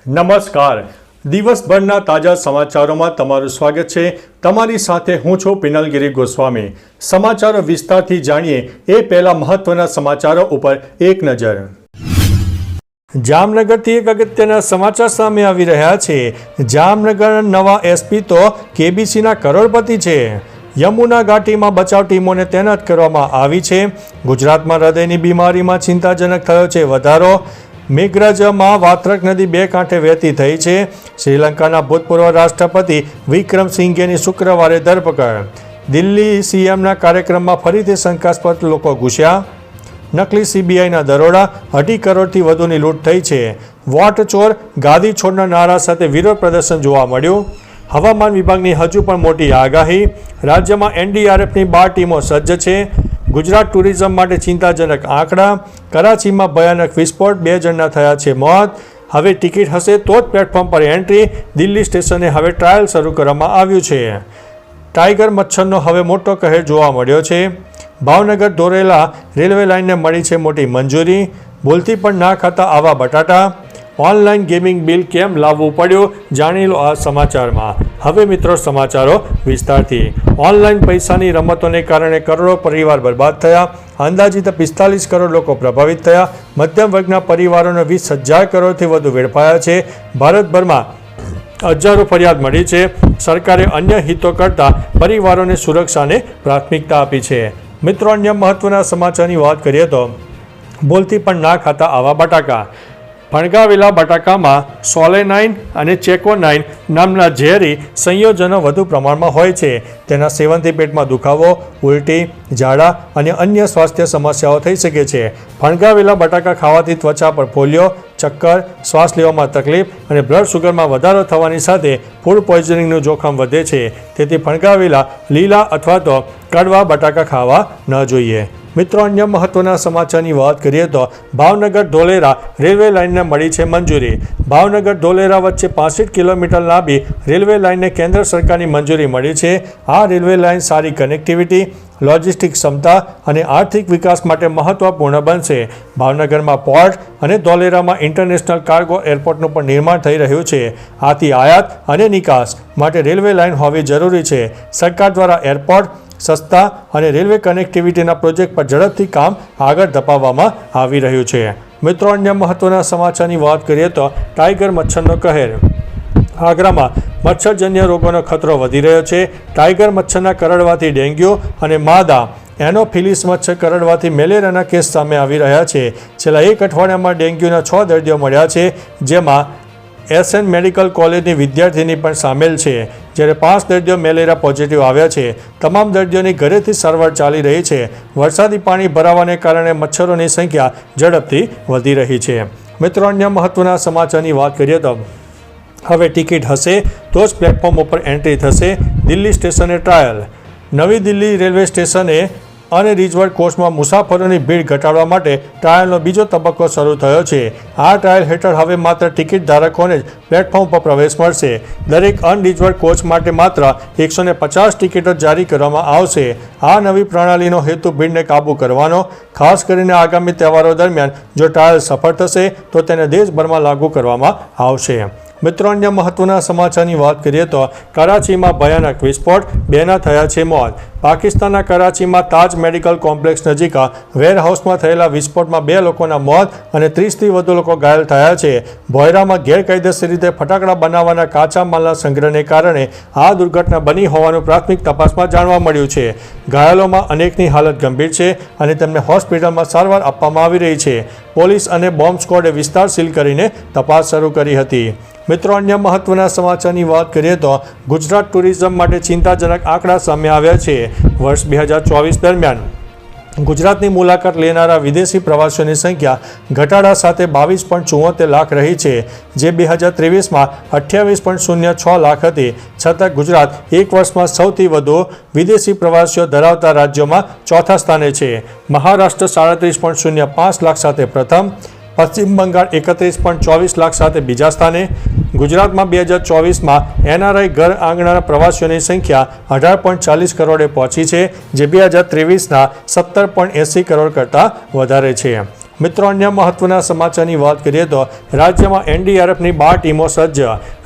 નમસ્કાર. દિવસભરના તાજા સમાચારોમાં તમારું સ્વાગત છે. તમારી સાથે હું છું પિનલગીરી ગોસ્વામી. સમાચારો વિસ્તારથી જાણીએ એ પહેલા મહત્વના સમાચારો ઉપર એક નજર. જામનગરથી એક અગત્યના સમાચાર સામે આવી રહ્યા છે. જામનગર નવા એસપી તો કેબીસીના કરોડપતિ છે. યમુના ઘાટીમાં બચાવ ટીમોને તૈનાત કરવામાં આવી છે. ગુજરાતમાં હૃદયની બીમારીમાં ચિંતાજનક થયો છે વધારો. મેઘરજમાં વાત્રક નદી બે કાંઠે વહેતી થઈ છે. શ્રીલંકાના ભૂતપૂર્વ રાષ્ટ્રપતિ વિક્રમસિંઘેની શુક્રવારે ધરપકડ. દિલ્હી સીએમના કાર્યક્રમમાં ફરીથી શંકાસ્પદ લોકો ઘૂસ્યા. નકલી સીબીઆઈના દરોડા, 2.5 કરોડથી વધુની લૂંટ થઈ છે. વોટ ચોર ગાદી છોડના નારા સાથે વિરોધ પ્રદર્શન જોવા મળ્યું. હવામાન વિભાગની હજુ પણ મોટી આગાહી. રાજ્યમાં એનડીઆરએફની 12 ટીમો સજ્જ છે. ગુજરાત ટુરિઝમ માટે ચિંતાજનક આંકડા. કરાચીમાં ભયાનક વિસ્ફોટ, 2 જણના થયા છે મોત. હવે ટિકિટ હશે તો જ પ્લેટફોર્મ પર એન્ટ્રી. દિલ્હી સ્ટેશને હવે ટ્રાયલ શરૂ કરવામાં આવ્યું છે. ટાઈગર મચ્છરનો હવે મોટો કહેર જોવા મળ્યો છે. ભાવનગર ધોરેલા રેલવે લાઇનને મળી છે મોટી મંજૂરી. ભૂલથી પણ ના ખાતા આવા બટાટા. ઓનલાઈન ગેમિંગ બિલ કેમ લાવવું પડ્યું, જાણી લો આ સમાચારમાં. હવે મિત્રો સમાચારો વિસ્તારથી. ઓનલાઈન પૈસાની રમતોને કારણે કરોડો પરિવાર બરબાદ થયા. અંદાજિત 45 કરોડ લોકો પ્રભાવિત થયા. મધ્યમ વર્ગના પરિવારોને 20,000 કરોડથી વધુ વેડફાયા છે. ભારતભરમાં હજારો ફરિયાદ મળી છે. સરકારે અન્ય હિતો કરતાં પરિવારોને સુરક્ષાને પ્રાથમિકતા આપી છે. મિત્રો, અન્ય મહત્વના સમાચારની વાત કરીએ તો ભૂલથી પણ ના ખાતા આવા બટાકા. ફણગાવેલા બટાકામાં સોલેનાઇન અને ચેકોનાઇન નામના ઝેરી સંયોજનો વધુ પ્રમાણમાં હોય છે. તેના સેવનથી પેટમાં દુખાવો, ઉલટી, ઝાડા અને અન્ય સ્વાસ્થ્ય સમસ્યાઓ થઈ શકે છે. ફણગાવેલા બટાકા ખાવાથી ત્વચા પર ફોલ્લીઓ, ચક્કર, શ્વાસ લેવામાં તકલીફ અને બ્લડ શુગરમાં વધારો થવાની સાથે ફૂડ પોઈઝનિંગનું જોખમ વધે છે. તેથી ફણગાવેલા લીલા અથવા તો કડવા બટાકા ખાવા ન જોઈએ. મિત્રો, અન્ય મહત્વના સમાચારની વાત કરીએ તો ભાવનગર ધોલેરા રેલવે લાઇનને મળી છે મંજૂરી. ભાવનગર ધોલેરા વચ્ચે 65 કિલોમીટર લાંબી રેલવે લાઇનને કેન્દ્ર સરકારની મંજૂરી મળી છે. આ રેલવે લાઇન સારી કનેક્ટિવિટી, લોજિસ્ટિક ક્ષમતા અને આર્થિક વિકાસ માટે મહત્વપૂર્ણ બનશે. ભાવનગરમાં પોર્ટ અને ધોલેરામાં ઇન્ટરનેશનલ કાર્ગો એરપોર્ટનું પણ નિર્માણ થઈ રહ્યું છે. આથી આયાત અને નિકાસ માટે રેલવે લાઇન હોવી જરૂરી છે. સરકાર દ્વારા એરપોર્ટ, સસ્તા અને રેલવે કનેક્ટિવિટીના પ્રોજેક્ટ પર ઝડપથી કામ આગળ ધપાવવામાં આવી રહ્યું છે. મિત્રો, અન્ય મહત્વના સમાચારની વાત કરીએ તો ટાઈગર મચ્છરનો કહેર. આગ્રામાં મચ્છરજન્ય રોગોનો ખતરો વધી રહ્યો છે. ટાઈગર મચ્છરના કરડવાથી ડેન્ગ્યુ અને માદા એનોફિલિસ મચ્છર કરડવાથી મેલેરિયાના કેસ સામે આવી રહ્યા છે. છેલ્લા 1 અઠવાડિયામાં ડેન્ગ્યુના 6 દર્દીઓ મળ્યા છે, જેમાં એસએન મેડિકલ કોલેજની વિદ્યાર્થીની પણ સામેલ છે. જ્યારે 5 દર્દીઓ મેલેરિયા પોઝિટિવ આવ્યા છે. તમામ દર્દીઓની ઘરેથી સારવાર ચાલી રહી છે. વરસાદી પાણી ભરાવાને કારણે મચ્છરોની સંખ્યા ઝડપથી વધી રહી છે. મિત્રો, અન્ય મહત્વના સમાચારની વાત કરીએ તો હવે ટિકિટ હશે તો જ પ્લેટફોર્મ ઉપર એન્ટ્રી થશે. દિલ્હી સ્ટેશને ટ્રાયલ. નવી દિલ્હી રેલવે સ્ટેશને અને રિઝર્વ્ડ કોચમાં મુસાફરોની ભીડ ઘટાડવા માટે ટ્રાયલનો બીજો તબક્કો શરૂ થયો છે. આ ટ્રાયલ હેઠળ હવે માત્ર ટિકિટ ધારકોને જ પ્લેટફોર્મ પર પ્રવેશ મળશે. દરેક અનરિઝર્વ્ડ કોચ માટે માત્ર 150 ટિકિટો જારી કરવામાં આવશે. આ નવી પ્રણાલીનો હેતુ ભીડને કાબૂ કરવાનો. ખાસ કરીને આગામી તહેવારો દરમિયાન જો ટ્રાયલ સફળ થશે તો તેને દેશભરમાં લાગુ કરવામાં આવશે. મિત્રો, અન્ય મહત્વના સમાચારની વાત કરીએ તો કરાચીમાં ભયાનક વિસ્ફોટ, 2ના થયા છે મોત. પાકિસ્તાનના કરાચીમાં તાજ મેડિકલ કોમ્પ્લેક્સ નજીક વેરહાઉસમાં થયેલા વિસ્ફોટમાં 2 લોકોના મોત અને 30થી વધુ લોકો ઘાયલ થયા છે. ભોયરામાં ગેરકાયદેસર રીતે ફટાકડા બનાવવાના કાચા માલના સંગ્રહને કારણે આ દુર્ઘટના બની હોવાનું પ્રાથમિક તપાસમાં જાણવા મળ્યું છે. ઘાયલોમાં અનેકની હાલત ગંભીર છે અને તેમને હોસ્પિટલમાં સારવાર આપવામાં આવી રહી છે. પોલીસ અને બોમ્બ સ્ક્વોડે વિસ્તાર સીલ કરીને તપાસ શરૂ કરી હતી. મિત્રો, અન્ય મહત્વના સમાચારની વાત કરીએ તો ગુજરાત ટુરિઝમ માટે ચિંતાજનક આંકડા સામે આવ્યા છે. વર્ષ 2024 દરમિયાન ગુજરાતની મુલાકાત લેનારા વિદેશી પ્રવાસીઓની સંખ્યા ઘટાડા સાથે 22.74 લાખ રહી છે, જે 2023માં 28.06 લાખ હતી. છતાં ગુજરાત એક વર્ષમાં સૌથી વધુ વિદેશી પ્રવાસીઓ ધરાવતા રાજ્યોમાં ચોથા સ્થાને છે. મહારાષ્ટ્ર 37.05 લાખ સાથે પ્રથમ, પશ્ચિમ બંગાળ 31.24 લાખ સાથે બીજા સ્થાને. ગુજરાતમાં 2024માં એનઆરઆઈ ઘર આંગણાના પ્રવાસીઓની સંખ્યા 18.40 કરોડે પહોંચી છે, જે 2023ના 17.80 કરોડ કરતાં વધારે છે. મિત્રો, અન્ય મહત્વના સમાચારની વાત કરીએ તો રાજ્યમાં એનડીઆરએફની 12 ટીમો સજ્જ.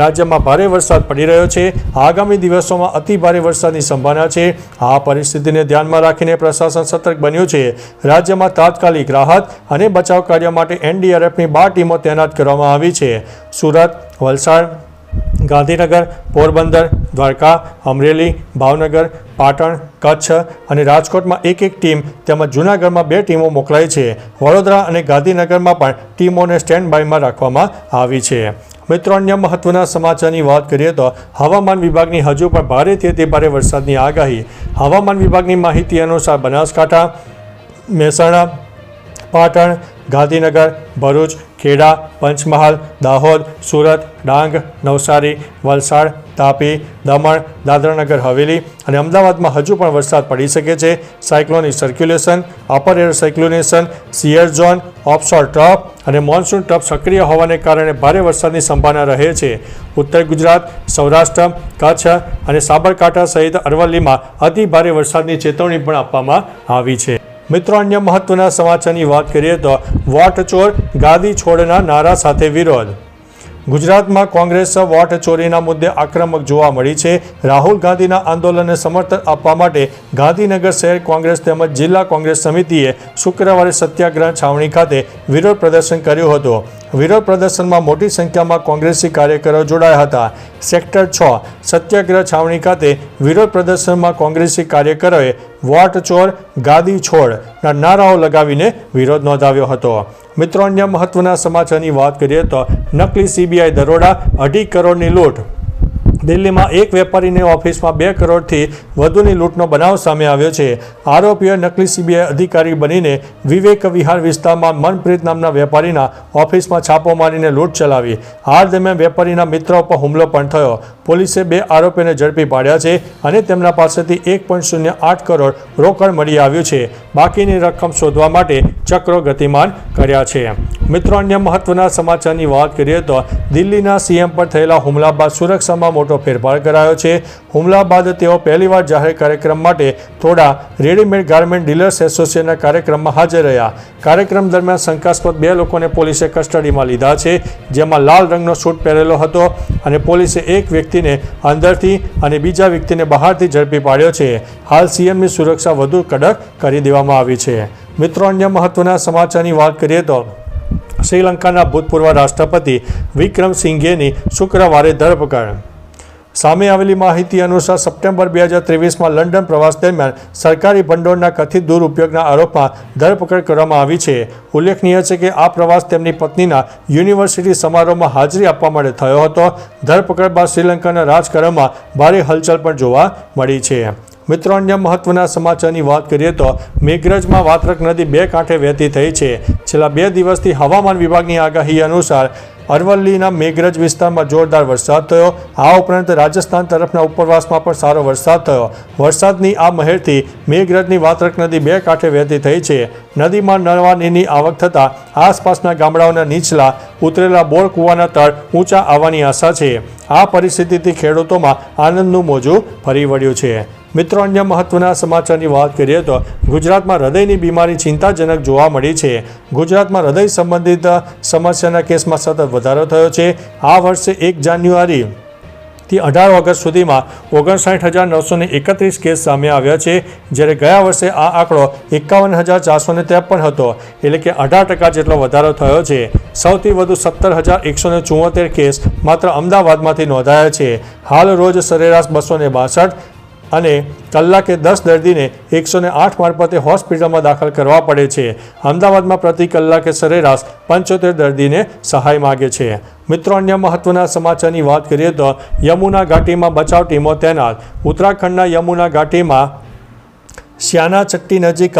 રાજ્યમાં ભારે વરસાદ પડી રહ્યો છે. આગામી દિવસોમાં અતિ ભારે વરસાદની સંભાવના છે. આ પરિસ્થિતિને ધ્યાનમાં રાખીને પ્રશાસન સતર્ક બન્યું છે. રાજ્યમાં તાત્કાલિક રાહત અને બચાવ કાર્ય માટે એનડીઆરએફની 12 ટીમો તૈનાત કરવામાં આવી છે. સુરત, વલસાડ, ગાંધીનગર, પોરબંદર, દ્વારકા, અમરેલી, ભાવનગર, પાટણ, કચ્છ અને રાજકોટમાં એક ટીમ તેમજ જૂનાગઢમાં 2 ટીમો મોકલાઈ છે. વડોદરા અને ગાંધીનગરમાં પણ ટીમોને સ્ટેન્ડ બાયમાં રાખવામાં આવી છે. મિત્રો, અન્ય મહત્વના સમાચારની વાત કરીએ તો હવામાન વિભાગની હજુ પણ ભારેથી અતિ ભારે વરસાદની આગાહી. હવામાન વિભાગની માહિતી અનુસાર બનાસકાંઠા, મહેસાણા, પાટણ, ગાંધીનગર, ભરૂચ, ખેડા, પંચમહાલ, દાહોદ, સુરત, ડાંગ, નવસારી, વલસાડ, તાપી, દમણ, દાદરાનગર હવેલી અને અમદાવાદમાં હજુ પણ વરસાદ પડી શકે છે. Cyclonic circulation, upper air cyclonic, shear zone, offshore trough અને મોન્સૂન ટ્રફ સક્રિય હોવાને કારણે ભારે વરસાદની સંભાવના રહે છે. ઉત્તર ગુજરાત, સૌરાષ્ટ્ર, કચ્છ અને સાબરકાંઠા સહિત અરવલ્લીમાં અતિ ભારે વરસાદની ચેતવણી પણ આપવામાં આવી છે. મિત્રો, અન્ય મહત્વના સમાચારની વાત કરીએ તો વોટ ચોર ગાદી છોડના નારા સાથે વિરોધ. ગુજરાતમાં કોંગ્રેસ વોટ ચોરીના મુદ્દે આક્રમક જોવા મળી છે. રાહુલ ગાંધીના આંદોલનને સમર્થન આપવા માટે ગાંધીનગર શહેર કોંગ્રેસ તેમજ જિલ્લા કોંગ્રેસ સમિતિએ શુક્રવારે સત્યાગ્રહ છાવણી ખાતે વિરોધ પ્રદર્શન કર્યું હતું. વિરોધ પ્રદર્શનમાં મોટી સંખ્યામાં કોંગ્રેસી કાર્યકરો જોડાયા હતા. સેક્ટર 6 સત્યાગ્રહ છાવણી ખાતે વિરોધ પ્રદર્શનમાં કોંગ્રેસી કાર્યકરોએ વોટ ચોર ગાદી છોડના નારાઓ લગાવીને વિરોધ નોંધાવ્યો હતો. મિત્રો, અન્ય મહત્વના સમાચારની વાત કરીએ તો નકલી સીબીઆઈ દરોડા, 2.5 કરોડની લૂંટ. દિલ્હીમાં એક વેપારીની ઓફિસમાં 2 કરોડથી વધુની લૂંટનો બનાવ સામે આવ્યો છે. આરોપીઓએ નકલી સીબીઆઈ અધિકારી બનીને વિવેક વિહાર વિસ્તારમાં મનપ્રીત નામના વેપારીના ઓફિસમાં છાપો મારીને લૂંટ ચલાવી. હાલ દરમિયાન વેપારીના મિત્ર પર હુમલો પણ થયો. પોલીસે 2 આરોપીઓને ઝડપી પાડ્યા છે અને તેમના પાસેથી 1.08 કરોડ રોકડ મળી આવ્યું છે. બાકીની રકમ શોધવા માટે ચક્રો ગતિમાન કર્યા છે. મિત્રો, અન્ય મહત્વના સમાચારની વાત કરીએ તો દિલ્હીના સીએમ પર થયેલા હુમલા બાદ સુરક્ષામાં મોટો ફેરફાર કરાયો છે. હુમલા બાદ તેઓ પહેલીવાર જાહેર કાર્યક્રમ માટે થોડા રેડીમેડ ગાર્મેન્ટ ડીલર્સ એસોસિએશનના કાર્યક્રમમાં હાજર રહ્યા. કાર્યક્રમ દરમિયાન શંકાસ્પદ 2 લોકોને પોલીસે કસ્ટડીમાં લીધા છે, જેમાં લાલ રંગનો સૂટ પહેરેલો હતો અને પોલીસે એક વ્યક્તિને અંદરથી અને બીજા વ્યક્તિને બહારથી ઝડપી પાડ્યો છે. હાલ સીએમની સુરક્ષા વધુ કડક કરી દેવામાં આવી છે. મિત્રો, અન્ય મહત્વના સમાચારની વાત કરીએ તો શ્રીલંકાના ભૂતપૂર્વ રાષ્ટ્રપતિ વિક્રમસિંઘેની શુક્રવારે ધરપકડ. સામે આવેલી માહિતી અનુસાર સપ્ટેમ્બર 2023માં લંડન પ્રવાસ દરમિયાન સરકારી ભંડોળના કથિત દુરુપયોગના આરોપમાં ધરપકડ કરવામાં આવી છે. ઉલ્લેખનીય છે કે આ પ્રવાસ તેમની પત્નીના યુનિવર્સિટી સમારોહમાં હાજરી આપવા માટે થયો હતો. ધરપકડ બાદ શ્રીલંકાના રાજકારણમાં ભારે હલચલ પણ જોવા મળી છે. મિત્રો, અન્ય મહત્વના સમાચારની વાત કરીએ તો મેઘરજમાં વાત્રક નદી 2 કાંઠે વહેતી થઈ છે. છેલ્લા 2 દિવસથી હવામાન વિભાગની આગાહી અનુસાર અરવલ્લીના મેઘરજ વિસ્તારમાં જોરદાર વરસાદ થયો. આ ઉપરાંત રાજસ્થાન તરફના ઉપરવાસમાં પણ સારો વરસાદ થયો. વરસાદની આ મહેરથી મેઘરજની વાત્રક નદી 2 કાંઠે વહેતી થઈ છે. નદીમાં નવા નીરની આવક થતાં આસપાસના ગામડાઓના નીચલા ઉતરેલા બોર કૂવાના તળ ઊંચા આવવાની આશા છે. આ પરિસ્થિતિથી ખેડૂતોમાં આનંદનું મોજું ફરી વળ્યું છે. મિત્રો, અન્ય મહત્વના સમાચારની વાત કરીએ તો ગુજરાતમાં હૃદયની બીમારી ચિંતાજનક જોવા મળી છે. ગુજરાતમાં હૃદય સંબંધિત સમસ્યાના કેસમાં સતત વધારો થયો છે. આ વર્ષે 1 જાન્યુઆરીથી 18 ઓગસ્ટ સુધીમાં 59,931 કેસ સામે આવ્યા છે, જ્યારે ગયા વર્ષે આ આંકડો 51,453 હતો, એટલે કે 18% જેટલો વધારો થયો છે. સૌથી વધુ 17,174 કેસ માત્ર અમદાવાદમાંથી નોંધાયા છે. હાલ રોજ સરેરાશ 262 અને કલાકે 10 દર્દીને 108 મારફતે હોસ્પિટલમાં દાખલ કરવા પડે છે. અમદાવાદમાં પ્રતિ કલાકે સરેરાશ 75 દર્દીને સહાય માગે છે. મિત્રો, અન્ય મહત્વના સમાચારની વાત કરીએ તો યમુના ઘાટીમાં બચાવ ટીમો તૈનાત. ઉત્તરાખંડના યમુના ઘાટીમાં શ્યાના ચટ્ટી નજીક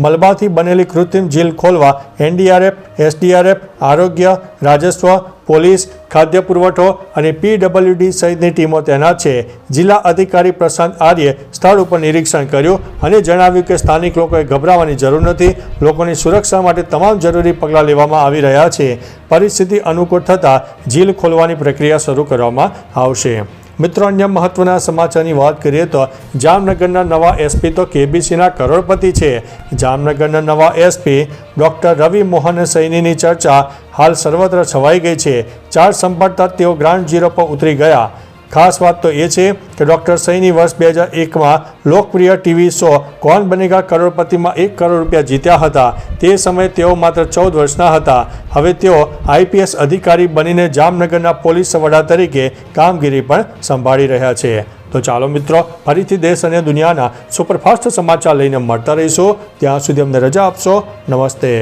મલબાથી બનેલી કૃત્રિમ ઝીલ ખોલવા એનડીઆરએફ, એસડીઆરએફ, આરોગ્ય, રાજસ્વ, પોલીસ, ખાદ્ય પુરવઠો અને પીડબ્લ્યુડી સહિતની ટીમો તૈનાત છે. જિલ્લા અધિકારી પ્રશાંત આર્યે સ્થળ ઉપર નિરીક્ષણ કર્યું અને જણાવ્યું કે સ્થાનિક લોકોએ ગભરાવાની જરૂર નથી. લોકોની સુરક્ષા માટે તમામ જરૂરી પગલાં લેવામાં આવી રહ્યા છે. પરિસ્થિતિ અનુકૂળ થતાં ઝીલ ખોલવાની પ્રક્રિયા શરૂ કરવામાં આવશે. મિત્રો, અન્ય મહત્વના સમાચારની વાત કરીએ તો જામનગરના નવા એસપી તો કેબીસીના કરોડપતિ છે. જામનગરના નવા એસપી ડૉક્ટર રવિ મોહન સૈનીની ચર્ચા હાલ સર્વત્ર છવાઈ ગઈ છે. ચાર્જ સંભાળતા તેઓ ગ્રાઉન્ડ ઝીરો પર ઉતરી ગયા. ખાસ વાત તો એ છે કે ડૉક્ટર સૈની વર્ષ 2001માં લોકપ્રિય ટીવી શો કૌન બનેગા કરોડપતિમાં 1 કરોડ રૂપિયા જીત્યા હતા. તે સમયે તેઓ માત્ર 14 વર્ષના હતા. હવે તેઓ આઈપીએસ અધિકારી બનીને જામનગરના પોલીસ વડા તરીકે કામગીરી પણ સંભાળી રહ્યા છે. તો ચાલો મિત્રો, ફરીથી દેશ અને દુનિયાના સુપરફાસ્ટ સમાચાર લઈને મળતા રહીશું. ત્યાં સુધી અમને રજા આપશો. નમસ્તે.